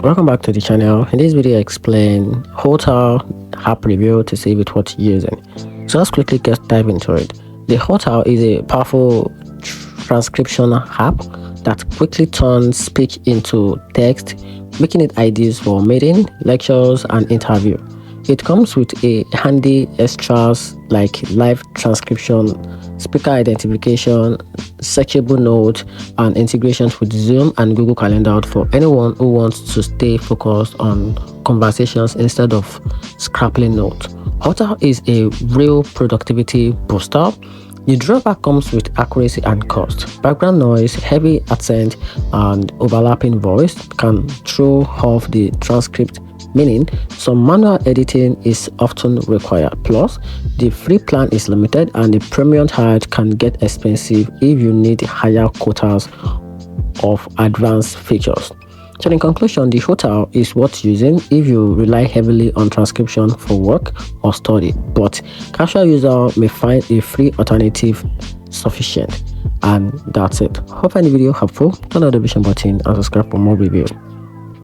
Welcome back to the channel. In this video I explain OTTER app review to see with what you're using. So let's quickly dive into it. The OTTER is a powerful transcription app that quickly turns speech into text, making it ideal for meeting, lectures, and interview. It comes with a handy extras like live transcription, speaker identification, searchable notes, and integrations with Zoom and Google Calendar for anyone who wants to stay focused on conversations instead of scrapping notes. OTTER is a real productivity booster. The drawback comes with accuracy and cost. Background noise, heavy accent, and overlapping voice can throw off the transcript, meaning some manual editing is often required. Plus, the free plan is limited and the premium tier can get expensive if you need higher quotas of advanced features. So in conclusion, the OTTER is worth using if you rely heavily on transcription for work or study, but casual user may find a free alternative sufficient. And that's it. Hope any video helpful. Turn on the notification button and subscribe for more videos.